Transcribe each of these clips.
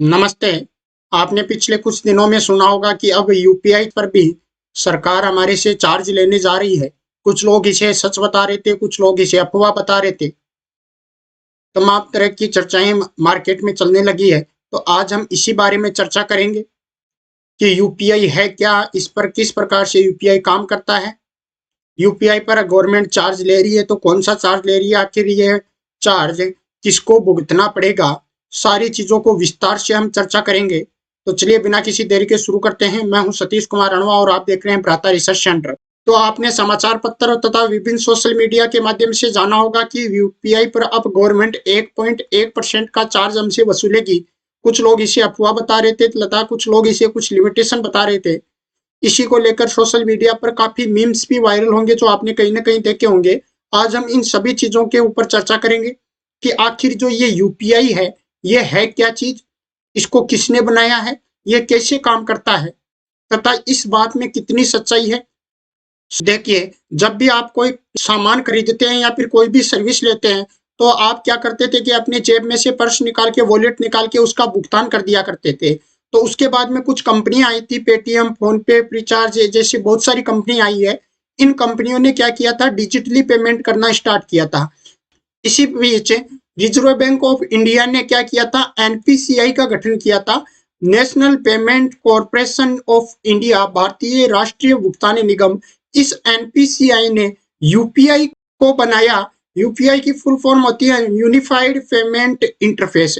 नमस्ते। आपने पिछले कुछ दिनों में सुना होगा कि अब यूपीआई पर भी सरकार हमारे से चार्ज लेने जा रही है। कुछ लोग इसे सच बता रहे थे, कुछ लोग इसे अफवाह बता रहे थे। तमाम तरह की चर्चाएं मार्केट में चलने लगी है। तो आज हम इसी बारे में चर्चा करेंगे कि यूपीआई है क्या, इस पर किस प्रकार से यूपीआई काम करता है, यूपीआई पर गवर्नमेंट चार्ज ले रही है तो कौन सा चार्ज ले रही है, आखिर ये चार्ज किसको भुगतना पड़ेगा। सारी चीजों को विस्तार से हम चर्चा करेंगे। तो चलिए बिना किसी देरी के शुरू करते हैं। मैं हूं सतीश कुमार अणवा और आप देख रहे हैं भ्राता रिसर्च सेंटर। तो आपने समाचार पत्र तथा विभिन्न सोशल मीडिया के माध्यम से जाना होगा कि यूपीआई पर अब गवर्नमेंट 1.1% का चार्ज हमसे वसूलेगी। कुछ लोग इसे अफवाह बता रहे थे तथा कुछ लोग इसे कुछ लिमिटेशन बता रहे थे। इसी को लेकर सोशल मीडिया पर काफी मीम्स भी वायरल होंगे जो आपने कहीं ना कहीं देखे होंगे। आज हम इन सभी चीजों के ऊपर चर्चा करेंगे कि आखिर जो ये यूपीआई है, ये है क्या चीज, इसको किसने बनाया है, ये कैसे काम करता है तथा इस बात में कितनी सच्चाई है। देखिए, जब भी आप कोई सामान खरीदते हैं या फिर कोई भी सर्विस लेते हैं तो आप क्या करते थे कि अपने जेब में से पर्स निकाल के, वॉलेट निकाल के उसका भुगतान कर दिया करते थे। तो उसके बाद में कुछ कंपनियां आई थी, पेटीएम, फोन पे, फ्रीचार्ज जैसी बहुत सारी कंपनी आई है। इन कंपनियों ने क्या किया था, डिजिटली पेमेंट करना स्टार्ट किया था। इसी बीच रिजर्व बैंक ऑफ इंडिया ने क्या किया था, एनपीसीआई का गठन किया था। National payment corporation of India, भारतीय राष्ट्रीय भुगतान निगम। इस एनपीसीआई ने यूपीआई को बनाया। यूपीआई की फुल फॉर्म होती है यूनिफाइड पेमेंट इंटरफेस।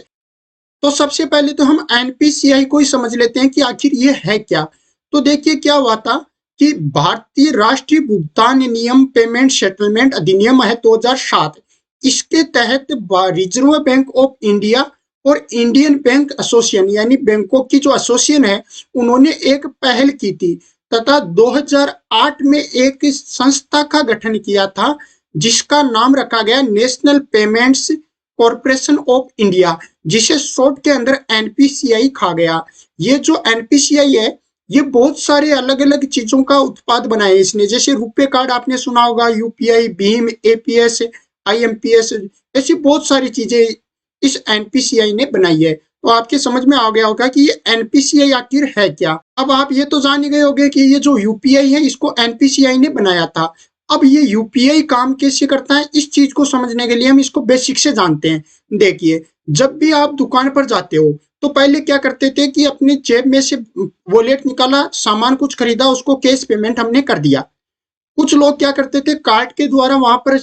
तो सबसे पहले तो हम एनपीसीआई को ही समझ लेते हैं कि आखिर ये है क्या। तो देखिए क्या हुआ था कि भारतीय राष्ट्रीय भुगतान नियम, पेमेंट सेटलमेंट अधिनियम है 2007। इसके तहत रिजर्व बैंक ऑफ इंडिया और इंडियन बैंक एसोसिएशन यानी बैंकों की जो एसोसिएशन है, उन्होंने एक पहल की थी तथा 2008 में एक संस्था का गठन किया था जिसका नाम रखा गया national payments corporation of India, जिसे शॉर्ट के अंदर एनपीसीआई कहा गया। ये जो एनपीसीआई है, ये बहुत सारे अलग अलग चीजों का उत्पाद बनाए इसने। जैसे रुपए कार्ड आपने सुना होगा, यूपीआई, भीम, एपीएस, आईएमपीएस, ऐसी बहुत सारी चीजें इस एनपीसीआई ने बनाई है। तो आपके समझ में आ गया होगा कि ये एनपीसीआई आखिर है क्या। अब आप ये तो जान ही गए होंगे कि ये जो यूपीआई है, इसको एनपीसीआई ने बनाया था। अब ये यूपीआई काम कैसे करता है, इस चीज को समझने के लिए हम इसको बेसिक से जानते हैं। देखिए, जब भी आप दुकान पर जाते हो तो पहले क्या करते थे कि अपनी जेब में से वॉलेट निकाला, सामान कुछ खरीदा, उसको कैश पेमेंट हमने कर दिया। कुछ लोग क्या करते थे, कार्ड के द्वारा वहां पर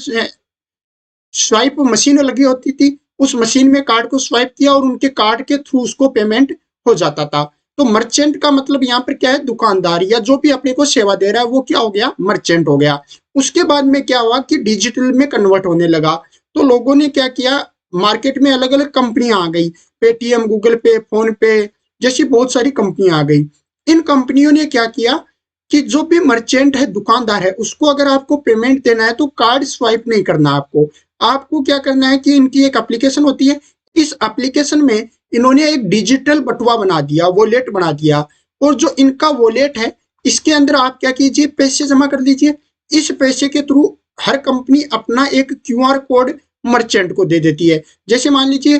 स्वाइप मशीन लगी होती थी, उस मशीन में कार्ड को स्वाइप किया और उनके कार्ड के थ्रू उसको पेमेंट हो जाता था। तो मर्चेंट का मतलब यहाँ पर क्या है, दुकानदार या जो भी अपने को सेवा दे रहा है वो क्या हो गया, मर्चेंट हो गया। उसके बाद में क्या हुआ कि डिजिटल में कन्वर्ट होने लगा। तो लोगों ने क्या किया, मार्केट में अलग अलग कंपनियां आ गई, पेटीएम, गूगल पे, फोन पे जैसी बहुत सारी कंपनियां आ गई। इन कंपनियों ने क्या किया कि जो भी मर्चेंट है, दुकानदार है, उसको अगर आपको पेमेंट देना है तो कार्ड स्वाइप नहीं करना। आपको आपको क्या करना है कि इनकी एक एप्लीकेशन होती है। इस एप्लीकेशन में इन्होंने एक डिजिटल बटुआ बना दिया, वॉलेट बना दिया। और जो इनका वॉलेट है, इसके अंदर आप क्या कीजिए, पैसे जमा कर दीजिए। इस पैसे के थ्रू हर कंपनी अपना एक क्यूआर कोड मर्चेंट को दे देती है। जैसे मान लीजिए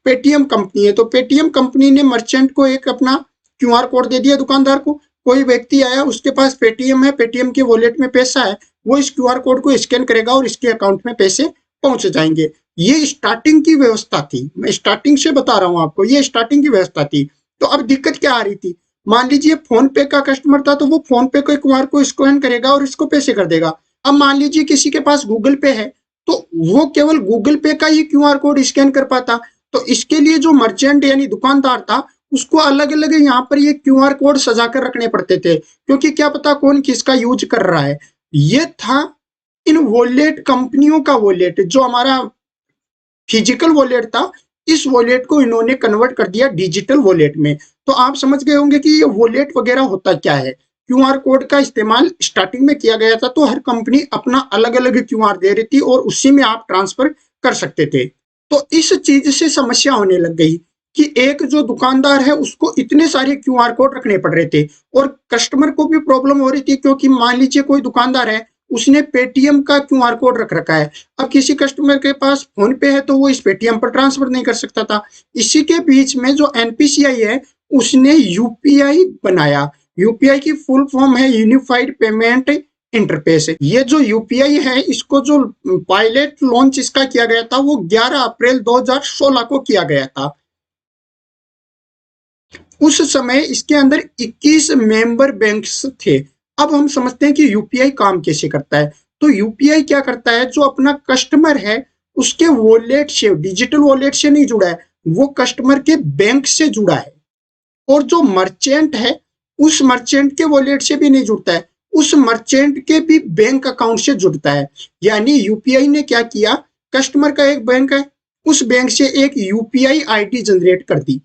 पेटीएम कंपनी है, तो पेटीएम कंपनी ने मर्चेंट को एक अपना क्यूआर कोड दे दिया, दुकानदार को। कोई व्यक्ति आया, उसके पास पेटीएम है, पेटीएम के वॉलेट में पैसा है, वो इस क्यूआर कोड को स्कैन करेगा और इसके अकाउंट में पैसे पहुंच जाएंगे। ये स्टार्टिंग की व्यवस्था थी, मैं स्टार्टिंग से बता रहा हूं आपको, ये स्टार्टिंग की व्यवस्था थी। तो अब दिक्कत क्या आ रही थी, मान लीजिए फोन पे का कस्टमर था तो वो फोन पे के क्यूआर को स्कैन करेगा और इसको पैसे कर देगा। अब मान लीजिए किसी के पास गूगल पे है तो वो केवल गूगल पे का ही क्यूआर कोड स्कैन कर पाता। तो इसके लिए जो मर्चेंट यानी दुकानदार था, उसको अलग अलग यहाँ पर ये क्यूआर कोड सजा कर रखने पड़ते थे, क्योंकि क्या पता कौन किसका यूज कर रहा है। ये था इन वॉलेट कंपनियों का वॉलेट। जो हमारा फिजिकल वॉलेट था, इस वॉलेट को इन्होंने कन्वर्ट कर दिया डिजिटल वॉलेट में। तो आप समझ गए होंगे कि ये वॉलेट वगैरह होता क्या है। क्यूआर कोड का इस्तेमाल स्टार्टिंग में किया गया था, तो हर कंपनी अपना अलग अलग क्यूआर दे रही थी और उसी में आप ट्रांसफर कर सकते थे। तो इस चीज से समस्या होने लग गई कि एक जो दुकानदार है उसको इतने सारे क्यूआर कोड रखने पड़ रहे थे और कस्टमर को भी प्रॉब्लम हो रही थी, क्योंकि मान लीजिए कोई दुकानदार है, उसने पेटीएम का क्यूआर कोड रख रखा है। अब किसी कस्टमर के पास फोन पे है तो वो इस पेटीएम पर ट्रांसफर नहीं कर सकता था। इसी के बीच में जो एनपीसीआई है उसने यूपीआई बनाया। यूपीआई की फुल फॉर्म है यूनिफाइड पेमेंट इंटरफेस। ये जो यूपीआई है इसको जो पायलट लॉन्च इसका किया गया था वो 11 अप्रैल 2016 को किया गया था। उस समय इसके अंदर 21 मेंबर बैंक्स थे। अब हम समझते हैं कि यूपीआई काम कैसे करता है। तो यूपीआई क्या करता है, जो अपना कस्टमर है उसके वॉलेट से, डिजिटल वॉलेट से नहीं जुड़ा है, वो कस्टमर के बैंक से जुड़ा है। और जो मर्चेंट है उस मर्चेंट के वॉलेट से भी नहीं जुड़ता है, उस मर्चेंट के भी बैंक अकाउंट से जुड़ता है। यानी यूपीआई ने क्या किया, कस्टमर का एक बैंक है, उस बैंक से एक यूपीआई आईडी जनरेट कर दी।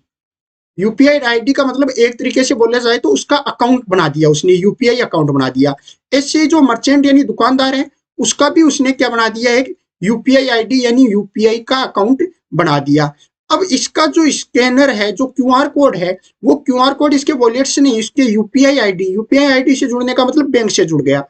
यूपीआई आईडी का मतलब एक तरीके से बोला जाए तो उसका अकाउंट बना दिया उसने, यूपीआई अकाउंट बना दिया। ऐसे जो मर्चेंट यानी दुकानदार है उसका भी उसने क्या बना दिया, एक यूपीआई आईडी यानी यूपीआई का अकाउंट बना दिया। अब इसका जो स्कैनर है, जो क्यूआर कोड है, वो क्यूआर कोड इसके वॉलेट से नहीं, इसके यूपीआई आईडी से जुड़ने का मतलब बैंक से जुड़ गया।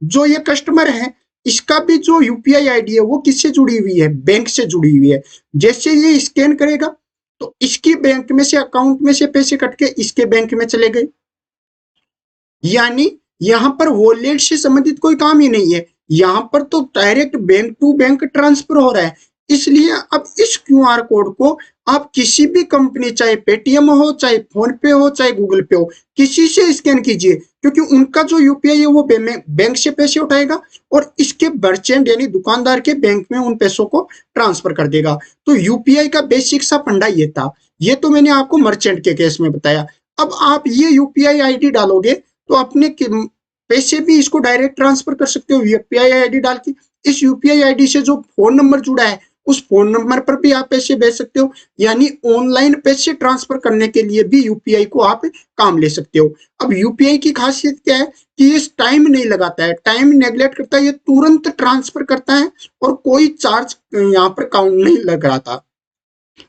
जो ये कस्टमर है इसका भी जो यूपीआई आईडी है वो किससे जुड़ी हुई है, बैंक से जुड़ी हुई है। जैसे ये स्कैन करेगा तो इसकी बैंक में से, अकाउंट में से पैसे कट के इसके बैंक में चले गए। यानी यहां पर वॉलेट से संबंधित कोई काम ही नहीं है, यहां पर तो direct bank to bank transfer हो रहा है। इसलिए अब इस क्यूआर कोड को आप किसी भी कंपनी, चाहे पेटीएम हो, चाहे फोन पे हो, चाहे गूगल पे हो, किसी से स्कैन कीजिए, क्योंकि उनका जो यूपीआई है वो बैंक से पैसे उठाएगा और इसके मर्चेंट यानी दुकानदार के बैंक में उन पैसों को ट्रांसफर कर देगा। तो यूपीआई का बेसिक सा फंडा ये था। ये तो मैंने आपको मर्चेंट के केस में बताया। अब आप ये यूपीआई आईडी डालोगे तो अपने पैसे भी इसको डायरेक्ट ट्रांसफर कर सकते हो यूपीआई आईडी डाल के। इस यूपीआई आईडी से जो फोन नंबर जुड़ा है उस फोन नंबर पर भी आप पैसे भेज सकते हो। यानी ऑनलाइन पैसे ट्रांसफर करने के लिए भी यूपीआई को आप काम ले सकते हो। अब यूपीआई की खासियत क्या है कि ये टाइम नहीं लगाता है, टाइम नेग्लेक्ट करता है, ये तुरंत ट्रांसफर करता है और कोई चार्ज यहाँ पर काउंट नहीं लग रहा था।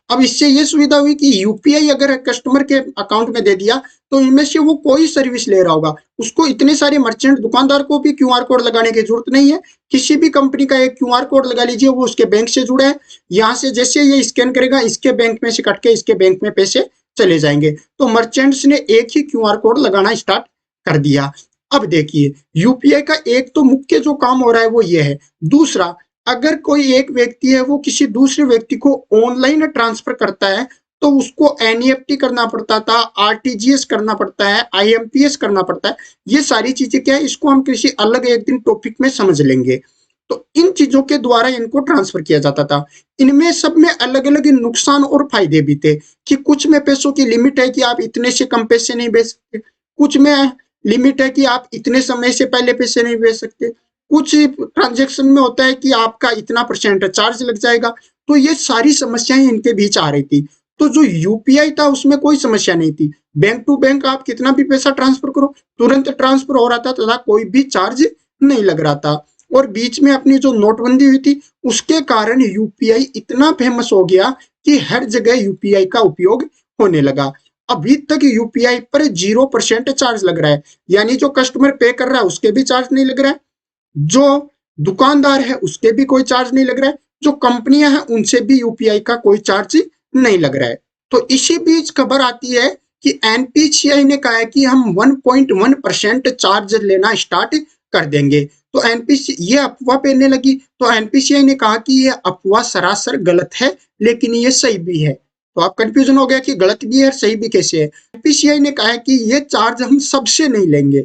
अब इससे ये सुविधा हुई कि यूपीआई अगर कस्टमर के अकाउंट में दे दिया तो इनमें से वो कोई सर्विस ले रहा होगा, उसको इतने सारे मर्चेंट दुकानदार को भी क्यूआर कोड लगाने की जरूरत नहीं है। किसी भी कंपनी का एक क्यूआर कोड लगा लीजिए, वो उसके बैंक से जुड़ा है। यहाँ से जैसे ये स्कैन करेगा इसके बैंक में से कट के इसके बैंक में पैसे चले जाएंगे। तो मर्चेंट्स ने एक ही क्यूआर कोड लगाना स्टार्ट कर दिया। अब देखिए यूपीआई का एक तो मुख्य जो काम हो रहा है वो ये है। दूसरा, अगर कोई एक व्यक्ति है वो किसी दूसरे व्यक्ति को ऑनलाइन ट्रांसफर करता है तो उसको एनईएफटी करना पड़ता था, आरटीजीएस करना पड़ता है, आईएमपीएस करना पड़ता है। ये सारी चीजें क्या है, इसको हम किसी अलग एक दिन टॉपिक में समझ लेंगे। तो इन चीजों के द्वारा इनको ट्रांसफर किया जाता था। इनमें सब में अलग अलग नुकसान और फायदे भी थे कि कुछ में पैसों की लिमिट है कि आप इतने से कम पैसे नहीं भेज सकते, कुछ में लिमिट है कि आप इतने समय से पहले पैसे नहीं भेज सकते, कुछ ट्रांजेक्शन में होता है कि आपका इतना परसेंट चार्ज लग जाएगा। तो ये सारी समस्याएं इनके बीच आ रही थी। तो जो यूपीआई था उसमें कोई समस्या नहीं थी, बैंक टू बैंक आप कितना भी पैसा ट्रांसफर करो तुरंत ट्रांसफर हो रहा था तथा कोई भी चार्ज नहीं लग रहा था। और बीच में अपनी जो नोटबंदी हुई थी उसके कारण यूपीआई इतना फेमस हो गया कि हर जगह यूपीआई का उपयोग होने लगा। अभी तक यूपीआई पर 0% चार्ज लग रहा है, यानी जो कस्टमर पे कर रहा है उसके भी चार्ज नहीं लग रहा है, जो दुकानदार है उसके भी कोई चार्ज नहीं लग रहा है, जो कंपनियां हैं उनसे भी यूपीआई का कोई चार्ज नहीं लग रहा है। तो इसी बीच खबर आती है कि एनपीसीआई ने कहा है कि हम 1.1% चार्ज लेना स्टार्ट कर देंगे। तो एनपीसी ये अफवाह फैलने लगी। तो एनपीसीआई ने कहा कि ये अफवाह सरासर गलत है लेकिन ये सही भी है। तो आप कंफ्यूजन हो गया कि गलत भी है सही भी कैसे है। एनपीसीआई ने कहा है कि ये चार्ज हम सबसे नहीं लेंगे,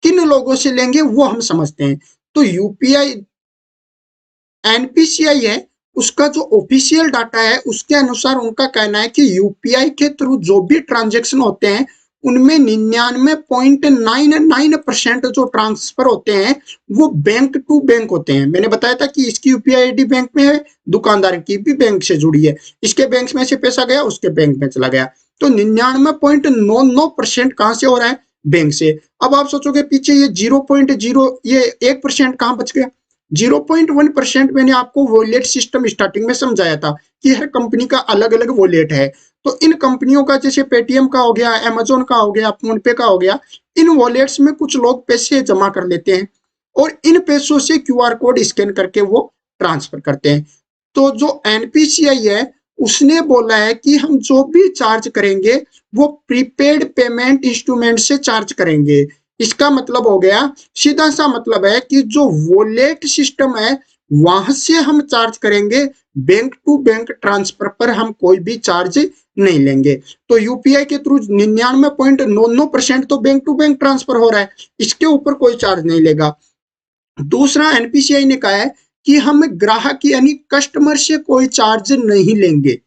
किन लोगों से लेंगे वो हम समझते हैं। तो यूपीआई एनपीसीआई है उसका जो ऑफिशियल डाटा है उसके अनुसार उनका कहना है कि यूपीआई के थ्रू जो भी ट्रांजैक्शन होते हैं उनमें 99.99% जो ट्रांसफर होते हैं वो बैंक टू बैंक होते हैं। मैंने बताया था कि इसकी यूपीआई आईडी बैंक में है, दुकानदार की भी बैंक से जुड़ी है, इसके बैंक में से पैसा गया उसके बैंक में चला गया। तो 99.99% कहां से हो रहा है, बैंक से। अब आप सोचोगे पीछे ये 0.0 ये 1% कहां बच गया। 0.1% मैंने आपको वॉलेट सिस्टम स्टार्टिंग में समझाया था कि हर कंपनी का अलग अलग वॉलेट है। तो इन कंपनियों का जैसे पेटीएम का हो गया, अमेजोन का हो गया, फोन पे का हो गया, इन वॉलेट्स में कुछ लोग पैसे जमा कर लेते हैं और इन पैसों से क्यूआर कोड स्कैन करके वो ट्रांसफर करते हैं। तो जो एनपीसीआई है उसने बोला है कि हम जो भी चार्ज करेंगे वो प्रीपेड पेमेंट इंस्ट्रूमेंट से चार्ज करेंगे। इसका मतलब हो गया, सीधा सा मतलब है कि जो वॉलेट सिस्टम है वहां से हम चार्ज करेंगे, बैंक टू बैंक ट्रांसफर पर हम कोई भी चार्ज नहीं लेंगे। तो यूपीआई के थ्रू 99.99% तो बैंक टू बैंक ट्रांसफर हो रहा है, इसके ऊपर कोई चार्ज नहीं लेगा। दूसरा एनपीसीआई ने कहा है कि हम ग्राहक यानी कस्टमर से कोई चार्ज नहीं लेंगे,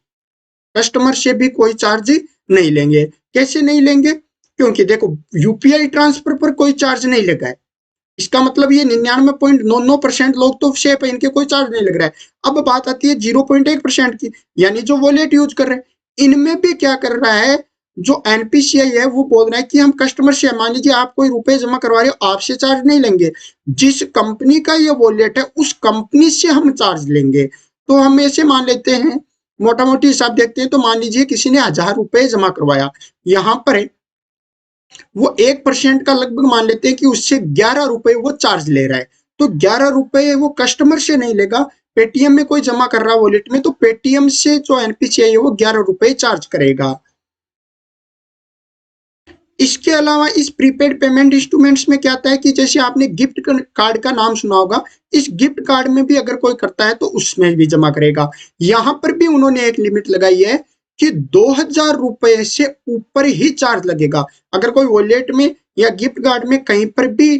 कस्टमर से भी कोई चार्ज नहीं लेंगे। कैसे नहीं लेंगे? क्योंकि देखो यूपीआई ट्रांसफर पर कोई चार्ज नहीं लगा है, इसका मतलब ये 99.99% लोग तो सेफ है, इनके कोई चार्ज नहीं लग रहा है। अब बात आती है 0.1% की, यानी जो वॉलेट यूज कर रहे हैं इनमें भी क्या कर रहा है, जो एनपीसीआई है वो बोल रहा है कि हम कस्टमर से, मान लीजिए आप कोई रुपए जमा करवा रहे हो, आपसे चार्ज नहीं लेंगे, जिस कंपनी का ये वॉलेट है उस कंपनी से हम चार्ज लेंगे। तो हम ऐसे मान लेते हैं, मोटा मोटी हिसाब देखते हैं, तो मान लीजिए किसी ने 1000 रुपए जमा करवाया, यहाँ पर वो 1% का लगभग मान लेते हैं कि उससे 11 रुपए वो चार्ज ले रहा है। तो 11 रुपए वो कस्टमर से नहीं लेगा, पेटीएम में कोई जमा कर रहा है वॉलेट में, तो पेटीएम से जो एनपीसीआई है वो 11 रुपए चार्ज करेगा। इसके अलावा इस प्रीपेड पेमेंट इंस्ट्रूमेंट्स में क्या आता है कि जैसे आपने गिफ्ट कार्ड का नाम सुना होगा, इस गिफ्ट कार्ड में भी अगर कोई करता है तो उसमें भी जमा करेगा। यहां पर भी उन्होंने एक लिमिट लगाई है कि 2000 रुपए से ऊपर ही चार्ज लगेगा। अगर कोई वॉलेट में या गिफ्ट कार्ड में कहीं पर भी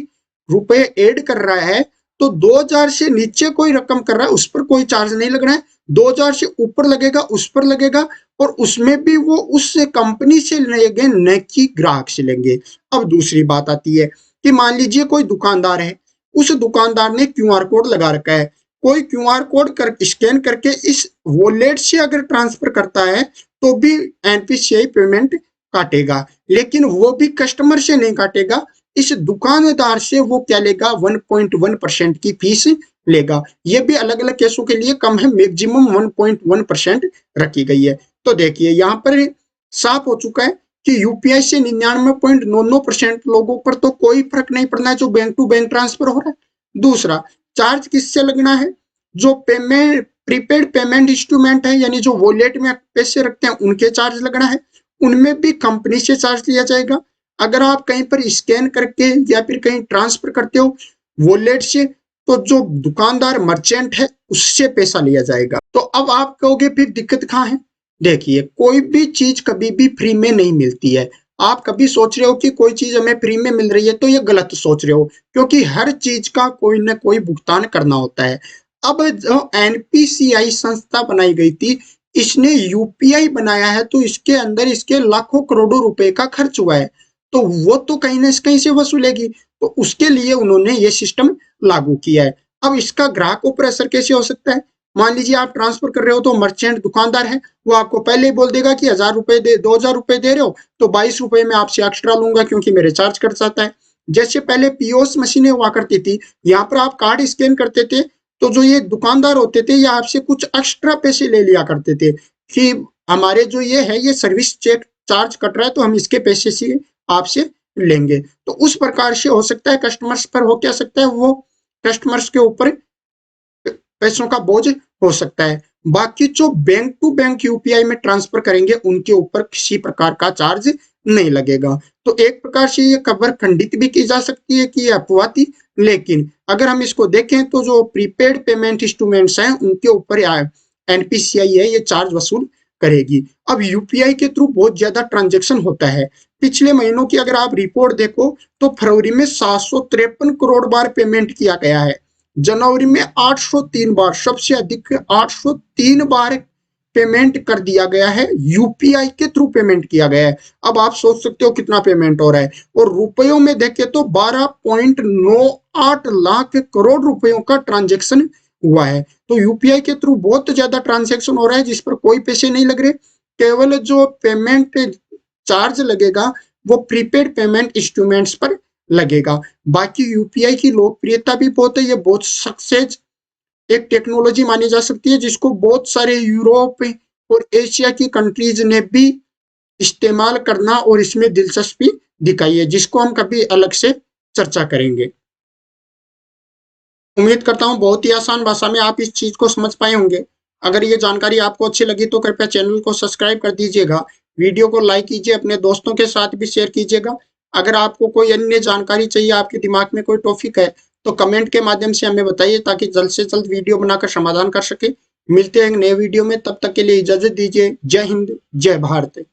रुपए ऐड कर रहा है तो 2000 से नीचे कोई रकम कर रहा है उस पर कोई चार्ज नहीं लगना है, 2000 से ऊपर लगेगा उस पर लगेगा, और उसमें भी वो उस कंपनी से लेंगे न कि ग्राहक से लेंगे। अब दूसरी बात आती है कि मान लीजिए कोई दुकानदार है, उस दुकानदार ने क्यूआर कोड लगा रखा है, कोई क्यूआर कोड कर स्कैन करके इस वॉलेट से अगर ट्रांसफर करता है तो भी एनपीसीआई पेमेंट काटेगा, लेकिन वो भी कस्टमर से नहीं काटेगा, इस दुकानदार से वो क्या लेगा, 1.1% की फीस लेगा। ये भी अलग अलग केसों के लिए कम है, मैक्सिमम 1.1% रखी गई है। तो देखिए यहाँ पर साफ हो चुका है कि यूपीआई से 99.99% लोगों पर तो कोई फर्क नहीं पड़ना है जो बैंक टू बैंक ट्रांसफर हो रहा है। दूसरा, चार्ज किससे लगना है, जो पेमेंट प्रीपेड पेमेंट इंस्ट्रूमेंट है यानी जो वॉलेट में पैसे रखते हैं उनके चार्ज लगना है, उनमें भी कंपनी से चार्ज लिया जाएगा। अगर आप कहीं पर स्कैन करके या फिर कहीं ट्रांसफर करते हो वॉलेट से तो जो दुकानदार मर्चेंट है उससे पैसा लिया जाएगा। तो अब आप कहोगे फिर दिक्कत कहाँ है? देखिए कोई भी चीज कभी भी फ्री में नहीं मिलती है। आप कभी सोच रहे हो कि कोई चीज हमें फ्री में मिल रही है तो ये गलत सोच रहे हो, क्योंकि हर चीज का कोई ना कोई भुगतान करना होता है। अब जो एनपीसीआई संस्था बनाई गई थी, इसने यूपीआई बनाया है तो इसके अंदर इसके लाखों करोड़ों रुपए का खर्च हुआ है, तो वो तो कहीं ना कहीं से वसूलेगी, तो उसके लिए उन्होंने ये सिस्टम लागू किया है। अब इसका ग्राहकों पर असर कैसे हो सकता है? मान लीजिए आप ट्रांसफर कर रहे हो तो मर्चेंट दुकानदार है, वो आपको पहले ही बोल देगा कि 1000 रुपए दे, 2000 रुपए दे रहे हो तो 22 रुपए में आपसे एक्स्ट्रा लूंगा क्योंकि मेरे चार्ज कट जाता है। जैसे पहले पीओएस मशीनें हुआ करती थी, यहाँ पर आप कार्ड स्कैन करते थे तो जो ये दुकानदार होते थे ये आपसे कुछ एक्स्ट्रा पैसे ले लिया करते थे कि हमारे जो ये है ये सर्विस चेक चार्ज कट रहा है तो हम इसके पैसे से आपसे लेंगे। तो उस प्रकार से हो सकता है कस्टमर्स पर हो क्या सकता है, वो कस्टमर्स के ऊपर पैसों का बोझ हो सकता है। बाकी जो बैंक टू बैंक यूपीआई में ट्रांसफर करेंगे उनके ऊपर किसी प्रकार का चार्ज नहीं लगेगा। तो एक प्रकार से ये खबर खंडित भी की जा सकती है कि ये अफवाह थी, लेकिन अगर हम इसको देखें तो जो प्रीपेड पेमेंट इंस्ट्रूमेंट्स हैं उनके ऊपर एनपीसीआई है ये चार्ज वसूल करेगी। अब यूपीआई के थ्रू बहुत ज्यादा ट्रांजेक्शन होता है। पिछले महीनों की अगर आप रिपोर्ट देखो तो फरवरी में 753 करोड़ बार पेमेंट किया गया है, जनवरी में 803 बार, सबसे अधिक 803 बार पेमेंट कर दिया गया है, यूपीआई के थ्रू पेमेंट किया गया है। अब आप सोच सकते हो कितना पेमेंट हो रहा है, और रुपयों में देखें तो 12.98 लाख करोड़ रुपयों का ट्रांजेक्शन हुआ है। तो यूपीआई के थ्रू बहुत ज्यादा ट्रांजेक्शन हो रहा है जिस पर कोई पैसे नहीं लग रहे, केवल जो पेमेंट चार्ज लगेगा वो प्रीपेड पेमेंट इंस्ट्रूमेंट्स पर लगेगा। बाकी यूपीआई की लोकप्रियता भी बहुत है, ये बहुत सक्सेस एक टेक्नोलॉजी मानी जा सकती है जिसको बहुत सारे यूरोप और एशिया की कंट्रीज ने भी इस्तेमाल करना और इसमें दिलचस्पी दिखाई है, जिसको हम कभी अलग से चर्चा करेंगे। उम्मीद करता हूँ बहुत ही आसान भाषा में आप इस चीज को समझ पाए होंगे। अगर ये जानकारी आपको अच्छी लगी तो कृपया चैनल को सब्सक्राइब कर दीजिएगा, वीडियो को लाइक कीजिए, अपने दोस्तों के साथ भी शेयर कीजिएगा। अगर आपको कोई अन्य जानकारी चाहिए, आपके दिमाग में कोई टॉपिक है, तो कमेंट के माध्यम से हमें बताइए ताकि जल्द से जल्द वीडियो बनाकर समाधान कर सके। मिलते हैं एक नए वीडियो में, तब तक के लिए इजाजत दीजिए। जय हिंद, जय भारत।